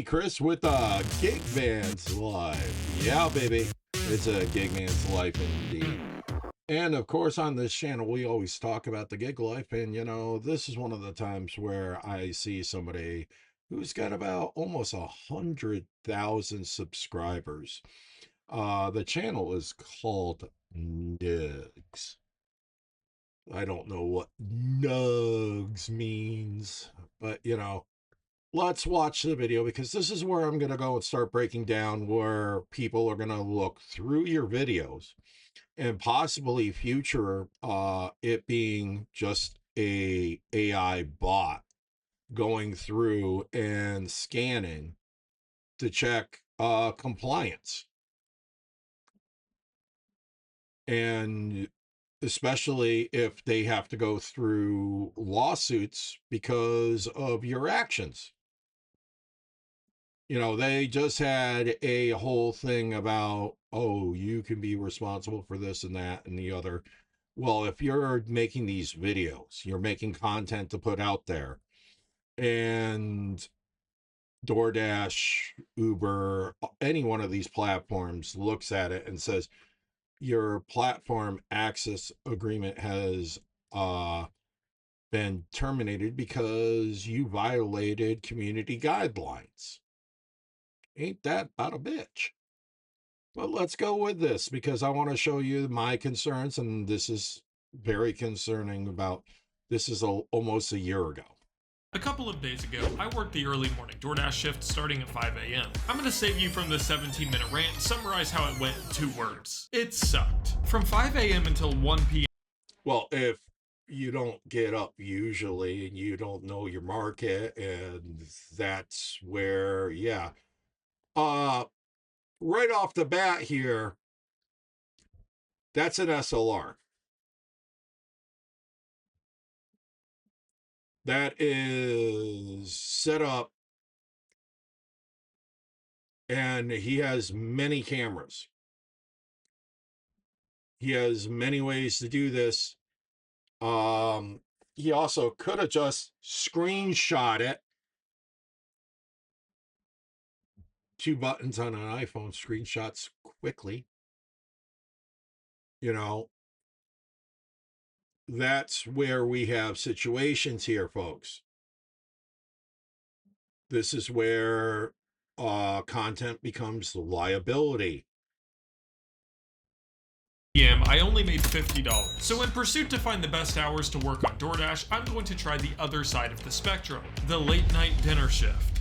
Chris with Gig Man's Life. Yeah, baby. It's a Gig Man's Life indeed. And of course, on this channel, we always talk about the gig life. And, this is one of the times where I see somebody who's got about almost 100,000 subscribers. The channel is called Nuggs. I don't know what Nuggs means, but, let's watch the video because this is where I'm going to go and start breaking down where people are going to look through your videos and possibly future it being just a AI bot going through and scanning to check compliance. And especially if they have to go through lawsuits because of your actions. They just had a whole thing about, oh, you can be responsible for this and that and the other. Well, if you're making these videos, you're making content to put out there, and DoorDash, Uber, any one of these platforms looks at it and says, your platform access agreement has been terminated because you violated community guidelines. Ain't that about a bitch? But let's go with this because I want to show you my concerns, and this is very concerning about this is almost a year ago. A couple of days ago, I worked the early morning DoorDash shift starting at 5 a.m. I'm going to save you from the 17-minute rant and summarize how it went in 2 words. It sucked. From 5 a.m. until 1 p.m. Well, if you don't get up usually and you don't know your market, and that's where, yeah. Right off the bat here, that's an SLR. That is set up, and he has many cameras. He has many ways to do this. He also could have just screenshot it. 2 buttons on an iPhone, screenshots quickly. That's where we have situations here, folks. This is where content becomes liability. I only made $50. So in pursuit to find the best hours to work on DoorDash, I'm going to try the other side of the spectrum, the late night dinner shift.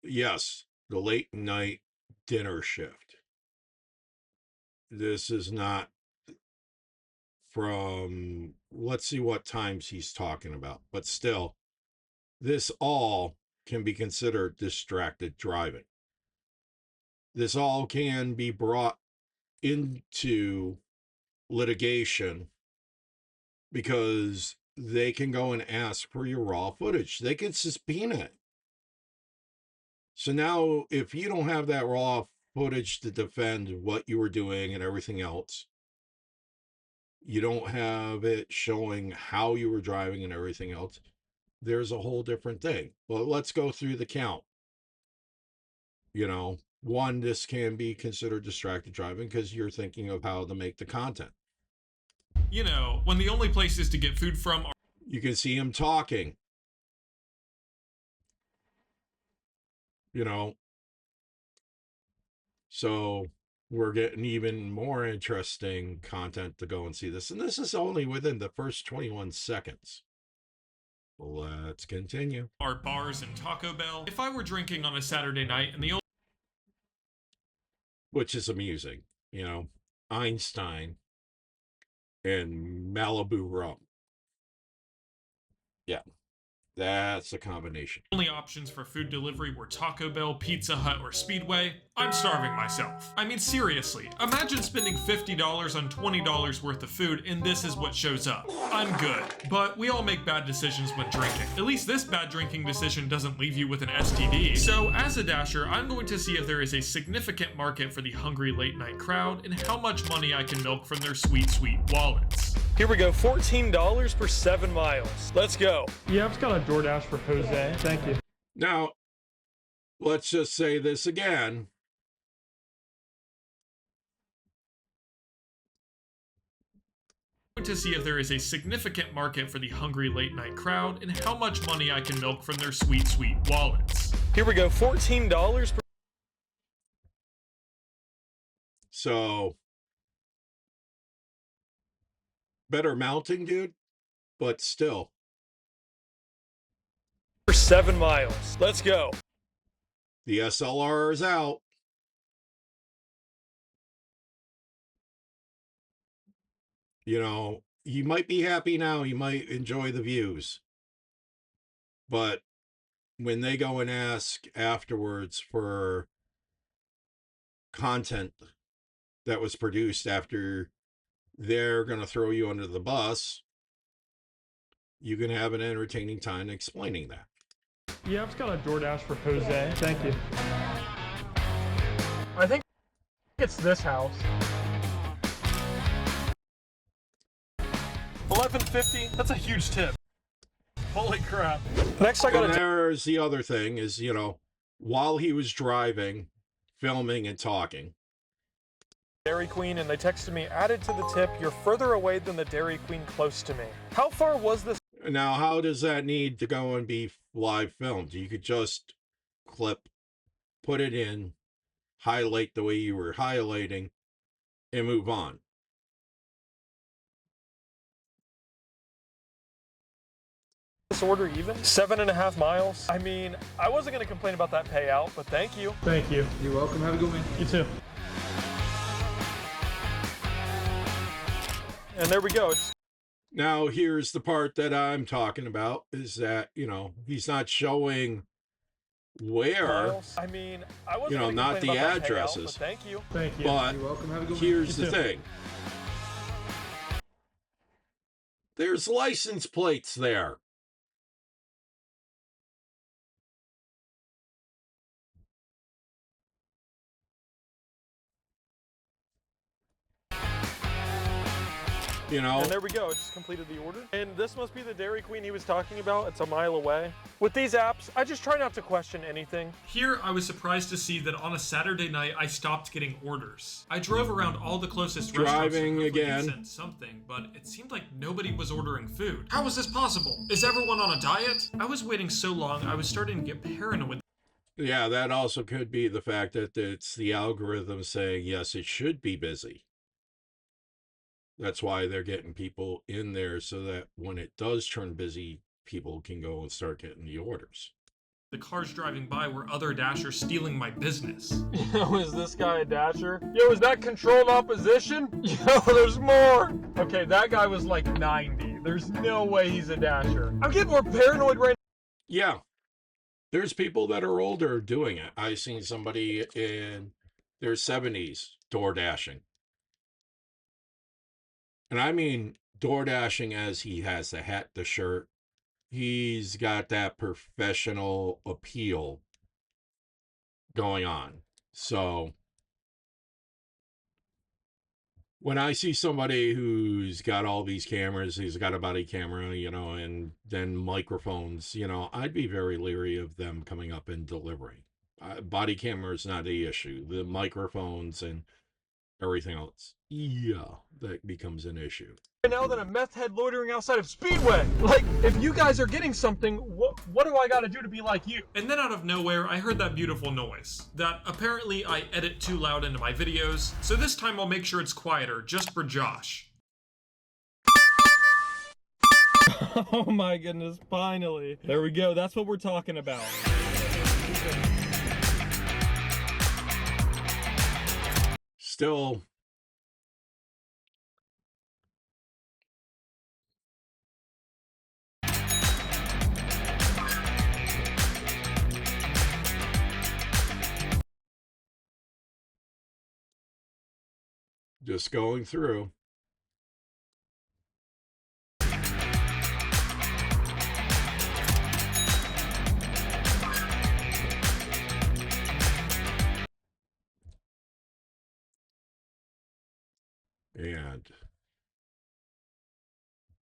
Yes, the late night dinner shift. This is not from, let's see what times he's talking about, but still, this all can be considered distracted driving. This all can be brought into litigation because they can go and ask for your raw footage. They can subpoena it. So now, if you don't have that raw footage to defend what you were doing and everything else, you don't have it showing how you were driving and everything else, there's a whole different thing. Well, let's go through the count. One, this can be considered distracted driving because you're thinking of how to make the content. When the only places to get food from are... You can see him talking. So we're getting even more interesting content to go and see this. And this is only within the first 21 seconds. Let's continue. Are bars and Taco Bell. If I were drinking on a Saturday night and the only... Which is amusing, Einstein and Malibu rum. Yeah. That's a combination. Only options for food delivery were Taco Bell, Pizza Hut, or Speedway. I'm starving myself. I mean, seriously, imagine spending $50 on $20 worth of food and this is what shows up. I'm good. But we all make bad decisions when drinking. At least this bad drinking decision doesn't leave you with an STD. So as a dasher, I'm going to see if there is a significant market for the hungry late night crowd and how much money I can milk from their sweet, sweet wallets. Here we go, $14 per 7 miles. Let's go. Yeah, I've got a DoorDash for Jose. Thank you. Now, let's just say this again. To see if there is a significant market for the hungry late night crowd and how much money I can milk from their sweet, sweet wallets. Here we go, $14 per. So, better mounting, dude, but still. For 7 miles. Let's go. The SLR is out. You know, you might be happy now. You might enjoy the views. But when they go and ask afterwards for content that was produced after they're going to throw you under the bus, you can have an entertaining time explaining that. Yeah, I've just got a DoorDash for Jose. Thank you. I think it's this house. $11.50. That's a huge tip. Holy crap. Next, I got And a there's the other thing is, you know, while he was driving, filming and talking, Dairy Queen, and they texted me, added to the tip, you're further away than the Dairy Queen close to me. How far was this? now how does that need to go and be live filmed? You could just clip, put it in, highlight the way you were highlighting, and move on. This order even? 7.5 miles? I mean, I wasn't going to complain about that payout, but thank you. Thank you. You're welcome. Have a good one. You too. And there we go. Now, here's the part that I'm talking about is that, you know, he's not showing where, Miles? I mean, I wasn't you know, gonna not complain the about that payout, addresses. but thank you. Thank you. But You're welcome. Have a good one. here's You the too. thing. There's license plates there. You know, And there we go, it just completed the order. And this must be the Dairy Queen he was talking about. It's a mile away. With these apps, I just try not to question anything. Here, I was surprised to see that on a Saturday night, I stopped getting orders. I drove around all the closest restaurants Driving to hopefully again. send something, but it seemed like nobody was ordering food. How is this possible? Is everyone on a diet? I was waiting so long, I was starting to get paranoid. yeah, that also could be the fact that it's the algorithm saying, yes, it should be busy. That's why they're getting people in there so that when it does turn busy, people can go and start getting the orders. The cars driving by were other Dashers stealing my business. Yo, is this guy a dasher? Yo, is that controlled opposition? Yo, there's more. Okay, that guy was like 90. There's no way he's a dasher. I'm getting more paranoid right Yeah, there's people that are older doing it. I seen somebody in their 70s door dashing. And I mean door dashing as he has the hat, the shirt. He's got that professional appeal going on. So when I see somebody who's got all these cameras, he's got a body camera, you know, and then microphones, you know, I'd be very leery of them coming up and delivering. Body camera is not the issue. The microphones and everything else, yeah, that becomes an issue. now than a meth head loitering outside of Speedway. Like, if you guys are getting something, what do I gotta do to be like you? And then out of nowhere, I heard that beautiful noise that apparently I edit too loud into my videos, so this time I'll make sure it's quieter, just for Josh. Oh my goodness, finally. There we go, that's what we're talking about. Still, just going through. And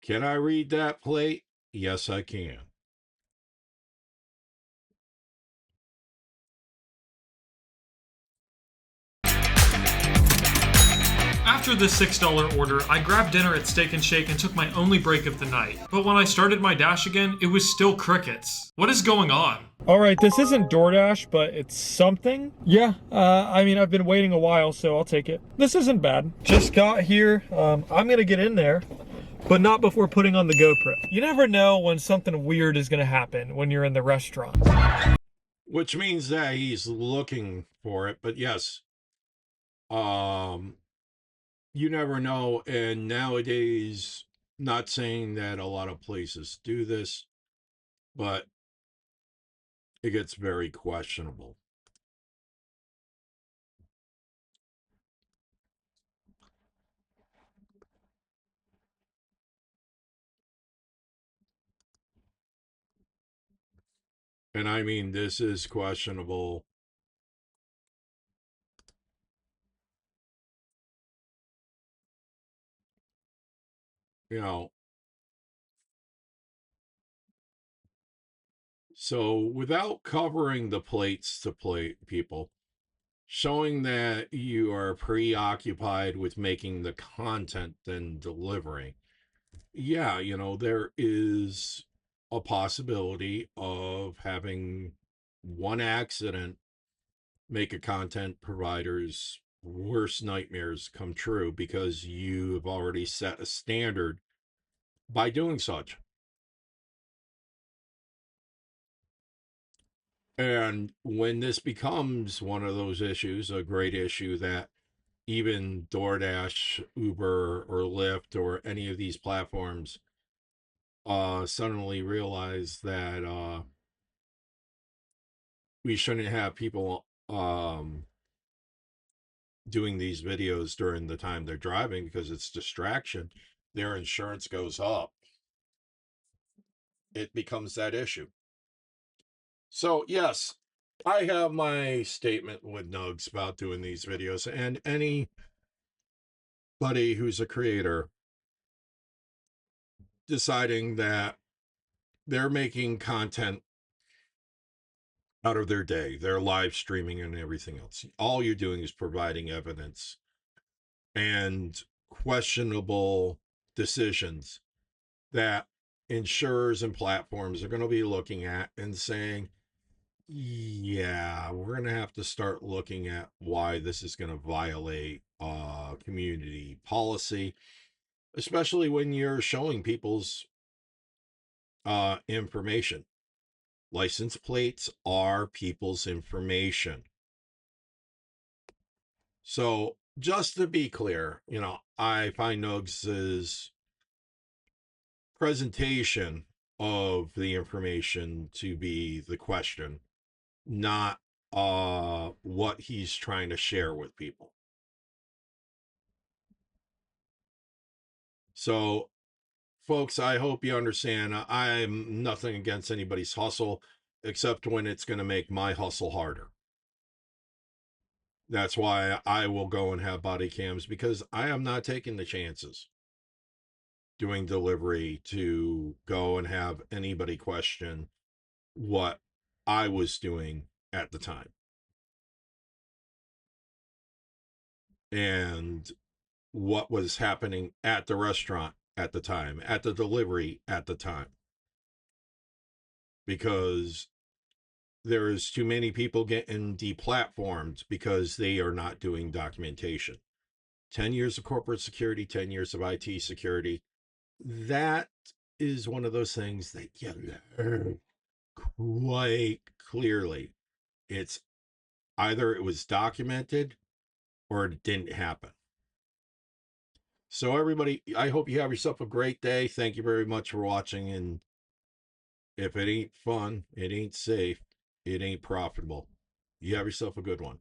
can I read that plate? Yes, I can. After the $6 order, I grabbed dinner at Steak and Shake and took my only break of the night. But when I started my dash again, it was still crickets. What is going on? All right, this isn't DoorDash, but it's something. Yeah, I mean, I've been waiting a while, so I'll take it. This isn't bad. Just got here. I'm gonna get in there, but not before putting on the GoPro. You never know when something weird is gonna happen when you're in the restaurant. Which means that he's looking for it, but yes. You never know, and nowadays, not saying that a lot of places do this, but it gets very questionable. And I mean, this is questionable. You know, so without covering the plates to plate people, showing that you are preoccupied with making the content than delivering. Yeah, there is a possibility of having one accident make a content provider's worst nightmares come true because you have already set a standard by doing such. And when this becomes one of those issues, a great issue that even DoorDash, Uber, or Lyft, or any of these platforms suddenly realize that we shouldn't have people doing these videos during the time they're driving because it's distraction, their insurance goes up. It becomes that issue. So, yes, I have my statement with Nuggs about doing these videos, and anybody who's a creator deciding that they're making content out of their day, they're live streaming and everything else. All you're doing is providing evidence and questionable decisions that insurers and platforms are going to be looking at and saying, yeah, we're going to have to start looking at why this is going to violate community policy, especially when you're showing people's information. License plates are people's information. So just to be clear, I find Nuggs's presentation of the information to be the question, not what he's trying to share with people. So folks, I hope you understand, I'm nothing against anybody's hustle except when it's going to make my hustle harder. That's why I will go and have body cams, because I am not taking the chances doing delivery to go and have anybody question what I was doing at the time and what was happening at the restaurant at the time, at the delivery at the time. Because there is too many people getting deplatformed because they are not doing documentation. 10 years of corporate security, 10 years of IT security. That is one of those things that you learn quite clearly. It's either it was documented or it didn't happen. So everybody, I hope you have yourself a great day. Thank you very much for watching. And if it ain't fun, it ain't safe, it ain't profitable. You have yourself a good one.